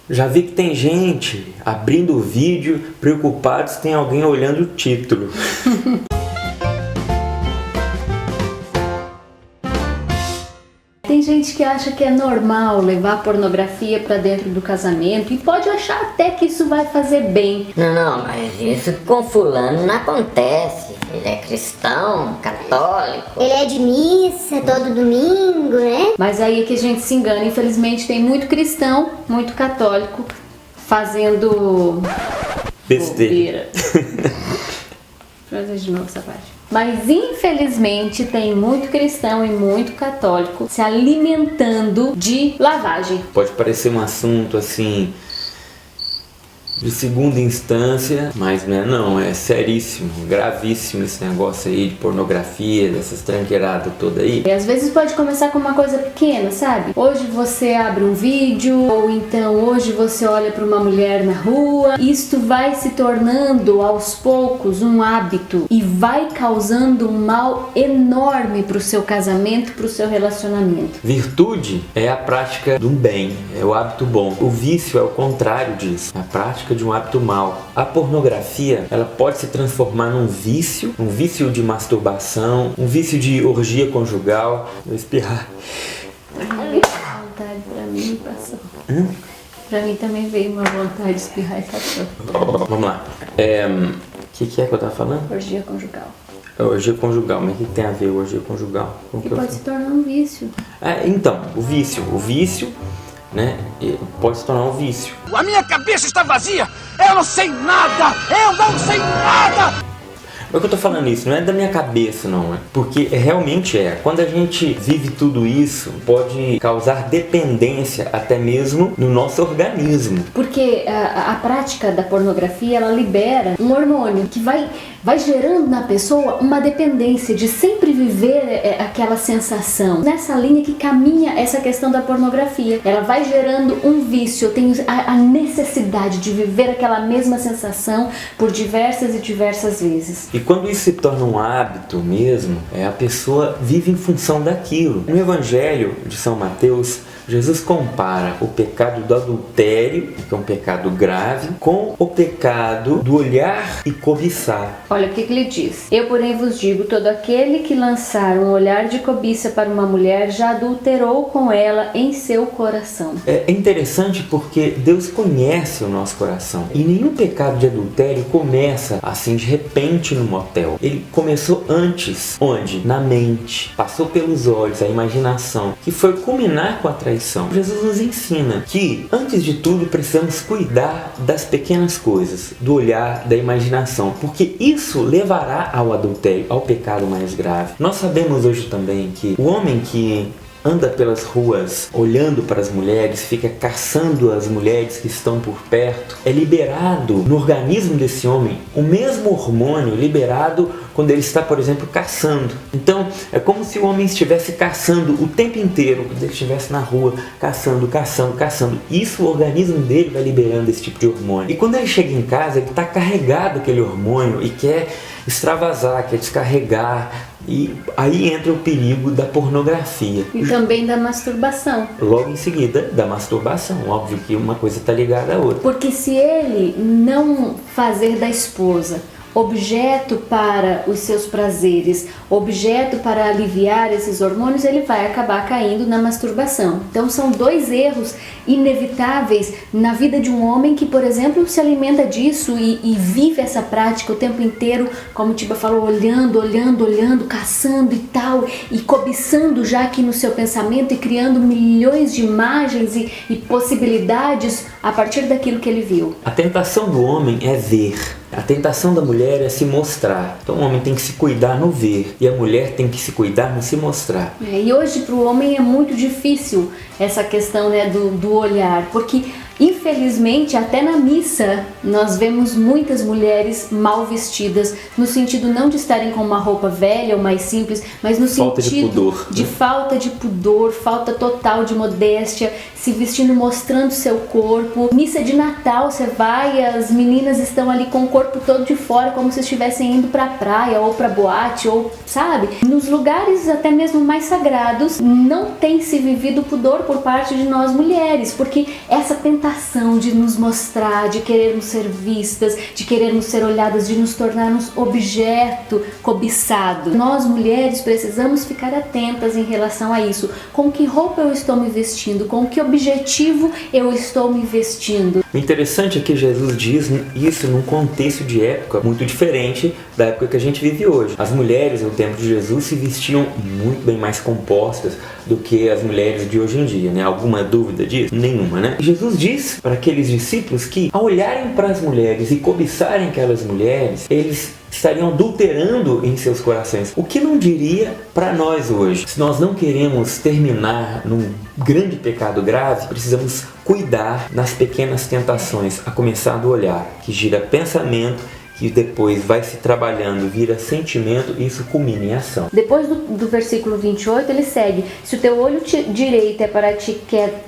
Já vi que tem gente abrindo o vídeo preocupado se tem alguém olhando o título. Tem gente que acha que é normal levar pornografia pra dentro do casamento e pode achar até que isso vai fazer bem. Não, mas isso com fulano não acontece. Ele é cristão, católico. Ele é de missa todo domingo, né? Mas aí é que a gente se engana. Infelizmente tem muito cristão, muito católico fazendo Besteira. Deixa eu fazer de novo essa parte. Mas infelizmente tem muito cristão e muito católico se alimentando de lavagem. Pode parecer um assunto assim de segunda instância, mas não é seríssimo, gravíssimo esse negócio aí de pornografia, dessas tranqueiradas toda aí. E às vezes pode começar com uma coisa pequena, sabe? Hoje você abre um vídeo, ou então hoje você olha para uma mulher na rua. Isto vai se tornando aos poucos um hábito e vai causando um mal enorme para o seu casamento, para o seu relacionamento. Virtude é a prática do bem, é o hábito bom. O vício é o contrário disso, é a prática de um hábito mau. A pornografia, ela pode se transformar num vício de masturbação, um vício de orgia conjugal. Vou espirrar. Vontade pra mim passou. Pra mim também veio uma vontade de espirrar e passou. Vamos lá. O que é que eu tava falando? Orgia conjugal. Orgia conjugal, mas o que tem a ver orgia conjugal? Que pode se tornar um vício. Então, o vício, né, pode se tornar um vício. A minha cabeça está vazia! Eu não sei nada! Eu não sei nada! Por que eu tô falando isso? Não é da minha cabeça, não, é? Porque realmente é. Quando a gente vive tudo isso, pode causar dependência até mesmo no nosso organismo. Porque a prática da pornografia, ela libera um hormônio que vai gerando na pessoa uma dependência de sempre viver aquela sensação. Nessa linha que caminha essa questão da pornografia. Ela vai gerando um vício. Eu tenho a necessidade de viver aquela mesma sensação por diversas e diversas vezes. E quando isso se torna um hábito mesmo, a pessoa vive em função daquilo. No Evangelho de São Mateus, Jesus compara o pecado do adultério, que é um pecado grave, com o pecado do olhar e cobiçar. Olha o que ele diz. Eu, porém, vos digo, todo aquele que lançar um olhar de cobiça para uma mulher já adulterou com ela em seu coração. É interessante porque Deus conhece o nosso coração. E nenhum pecado de adultério começa assim de repente no motel. Ele começou antes. Onde? Na mente. Passou pelos olhos, a imaginação, que foi culminar com a traição. Jesus nos ensina que, antes de tudo, precisamos cuidar das pequenas coisas, do olhar, da imaginação, porque isso levará ao adultério, ao pecado mais grave. Nós sabemos hoje também que o homem que anda pelas ruas olhando para as mulheres, fica caçando as mulheres que estão por perto, é liberado no organismo desse homem o mesmo hormônio liberado quando ele está, por exemplo, caçando. Então, é como se o homem estivesse caçando o tempo inteiro, quando ele estivesse na rua, caçando. Isso, o organismo dele vai liberando esse tipo de hormônio. E quando ele chega em casa, ele está carregado aquele hormônio e quer extravasar, quer descarregar. E aí entra o perigo da pornografia. E também da masturbação. Logo em seguida, da masturbação. Óbvio que uma coisa está ligada à outra. Porque se ele não fazer da esposa objeto para os seus prazeres, objeto para aliviar esses hormônios, ele vai acabar caindo na masturbação. Então são dois erros inevitáveis na vida de um homem que, por exemplo, se alimenta disso e vive essa prática o tempo inteiro, como o Tiba falou, olhando, caçando e tal, e cobiçando já aqui no seu pensamento e criando milhões de imagens e possibilidades a partir daquilo que ele viu. A tentação do homem é ver. A tentação da mulher é se mostrar. Então o homem tem que se cuidar no ver e a mulher tem que se cuidar no se mostrar. E hoje para o homem é muito difícil essa questão, né, do olhar, porque infelizmente até na missa nós vemos muitas mulheres mal vestidas, no sentido não de estarem com uma roupa velha ou mais simples, mas no sentido de falta de pudor, falta total de modéstia, se vestindo mostrando seu corpo. Missa de Natal, você vai, as meninas estão ali com o corpo todo de fora, como se estivessem indo pra praia ou pra boate, ou sabe? Nos lugares até mesmo mais sagrados não tem se vivido pudor por parte de nós mulheres, porque essa tentação tentação de nos mostrar, de querermos ser vistas, de querermos ser olhadas, de nos tornarmos objeto cobiçado. Nós, mulheres, precisamos ficar atentas em relação a isso. Com que roupa eu estou me vestindo? Com que objetivo eu estou me vestindo? O interessante é que Jesus diz isso num contexto de época muito diferente da época que a gente vive hoje. As mulheres no tempo de Jesus se vestiam muito bem mais compostas do que as mulheres de hoje em dia, né? Alguma dúvida disso? Nenhuma, né? Jesus diz para aqueles discípulos que, ao olharem para as mulheres e cobiçarem aquelas mulheres, eles estariam adulterando em seus corações. O que não diria para nós hoje? Se nós não queremos terminar num grande pecado grave, precisamos cuidar nas pequenas tentações, a começar do olhar, que gira pensamento, que depois vai se trabalhando, vira sentimento e isso culmina em ação. Depois do versículo 28, ele segue: se o teu olho direito é para ti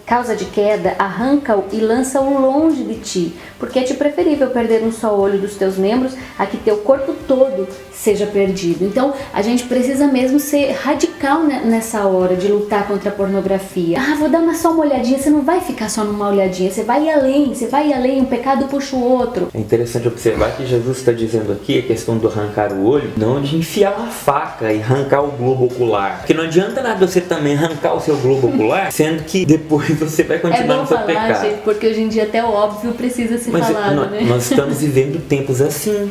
causa de queda, arranca-o e lança-o longe de ti, porque é-te preferível perder um só olho dos teus membros a que teu corpo todo seja perdido. Então, a gente precisa mesmo ser radical nessa hora de lutar contra a pornografia. Vou dar só uma olhadinha. Você não vai ficar só numa olhadinha, você vai além, um pecado puxa o outro. É interessante observar que Jesus está dizendo aqui a questão do arrancar o olho, não de enfiar uma faca e arrancar o globo ocular. Porque não adianta nada você também arrancar o seu globo ocular, sendo que depois você vai continuar no seu pecado. É bom falar, gente, porque hoje em dia até o óbvio precisa ser falado, né? Nós estamos vivendo tempos assim.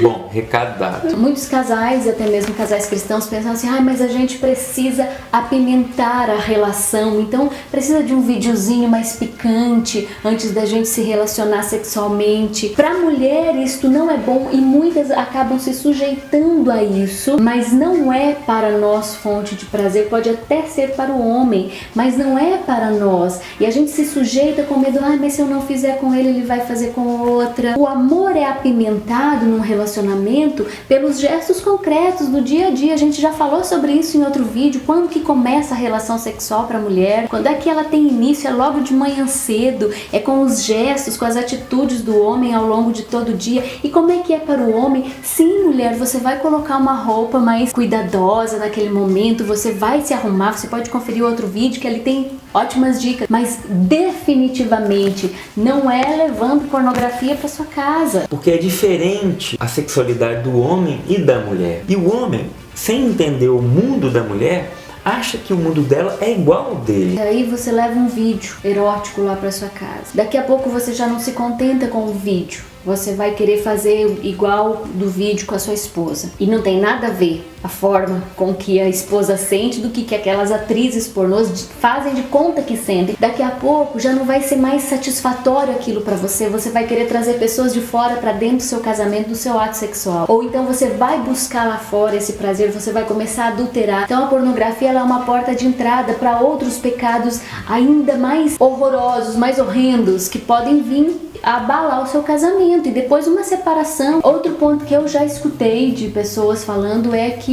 Bom, recado dado. Muitos casais, até mesmo casais cristãos, pensam assim: mas a gente precisa apimentar a relação, então precisa de um videozinho mais picante antes da gente se relacionar sexualmente. Para mulher isto não é bom e muitas acabam se sujeitando a isso, mas não é para nós fonte de prazer. Pode até ser para o homem, mas não é para nós. E a gente se sujeita com medo: mas se eu não fizer com ele, ele vai fazer com outra. O amor é apimentado num relacionamento pelos gestos concretos do dia a dia. A gente já falou sobre isso em outro vídeo. Quando que começa a relação sexual para a mulher? Quando é que ela tem início? É logo de manhã cedo, é com os gestos, com as atitudes do homem ao longo de todo o dia. E como é que é para o homem? Sim, mulher, você vai colocar uma roupa mais cuidadosa naquele momento, você vai se arrumar, você pode conferir outro vídeo que ele tem ótimas dicas, mas definitivamente não é levando pornografia para sua casa. Porque é diferente a sexualidade do homem e da mulher. E o homem, sem entender o mundo da mulher, acha que o mundo dela é igual ao dele. Aí você leva um vídeo erótico lá para sua casa. Daqui a pouco você já não se contenta com o vídeo. Você vai querer fazer igual do vídeo com a sua esposa. E não tem nada a ver a forma com que a esposa sente do que aquelas atrizes pornôs fazem de conta que sentem. Daqui a pouco já não vai ser mais satisfatório aquilo pra você. Você vai querer trazer pessoas de fora pra dentro do seu casamento, do seu ato sexual. Ou então você vai buscar lá fora esse prazer, você vai começar a adulterar. Então a pornografia ela é uma porta de entrada para outros pecados ainda mais horrorosos, mais horrendos, que podem vir abalar o seu casamento e depois uma separação. Outro ponto que eu já escutei de pessoas falando é que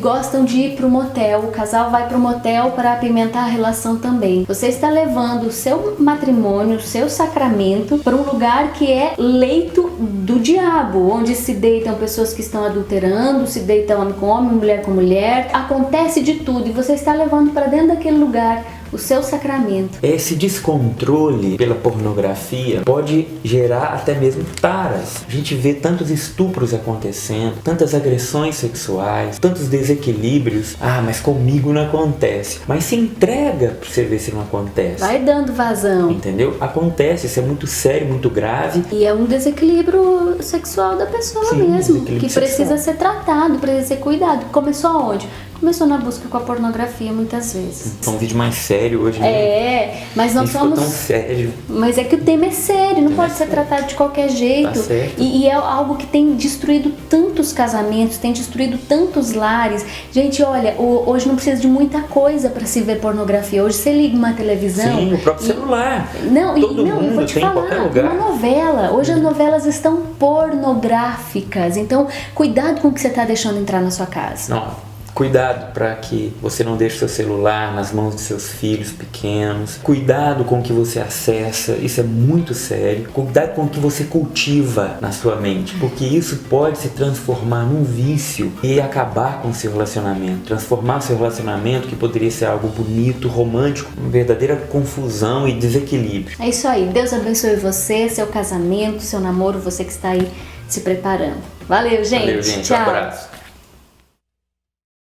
gostam de ir pro motel. O casal vai pro motel para apimentar a relação também. Você está levando o seu matrimônio, o seu sacramento para um lugar que é leito do diabo, onde se deitam pessoas que estão adulterando, se deitam homem com homem, mulher com mulher, acontece de tudo e você está levando para dentro daquele lugar o seu sacramento. Esse descontrole pela pornografia pode gerar até mesmo taras. A gente vê tantos estupros acontecendo, tantas agressões sexuais, tantos desequilíbrios. Mas comigo não acontece. Mas se entrega pra você ver se não acontece. Vai dando vazão. Entendeu? Acontece, isso é muito sério, muito grave. E é um desequilíbrio sexual da pessoa mesmo, que precisa ser tratado, precisa ser cuidado. Começou aonde? Começou na busca com a pornografia muitas vezes. É um vídeo mais sério hoje, né? Mas nós somos... tão sério. Mas é que o tema é sério, não pode ser tratado de qualquer jeito. Tá certo. E é algo que tem destruído tantos casamentos, tem destruído tantos lares. Gente, olha, hoje não precisa de muita coisa para se ver pornografia. Hoje você liga uma televisão... Sim, o próprio celular. Todo mundo vou te tem falar, em qualquer lugar. Uma novela. Hoje as novelas estão pornográficas. Então, cuidado com o que você está deixando entrar na sua casa. Não. Cuidado para que você não deixe seu celular nas mãos de seus filhos pequenos. Cuidado com o que você acessa, isso é muito sério. Cuidado com o que você cultiva na sua mente, porque isso pode se transformar num vício e acabar com o seu relacionamento. Transformar o seu relacionamento, que poderia ser algo bonito, romântico, uma verdadeira confusão e desequilíbrio. É isso aí. Deus abençoe você, seu casamento, seu namoro, você que está aí se preparando. Valeu, gente. Valeu, gente. Tchau. Um abraço.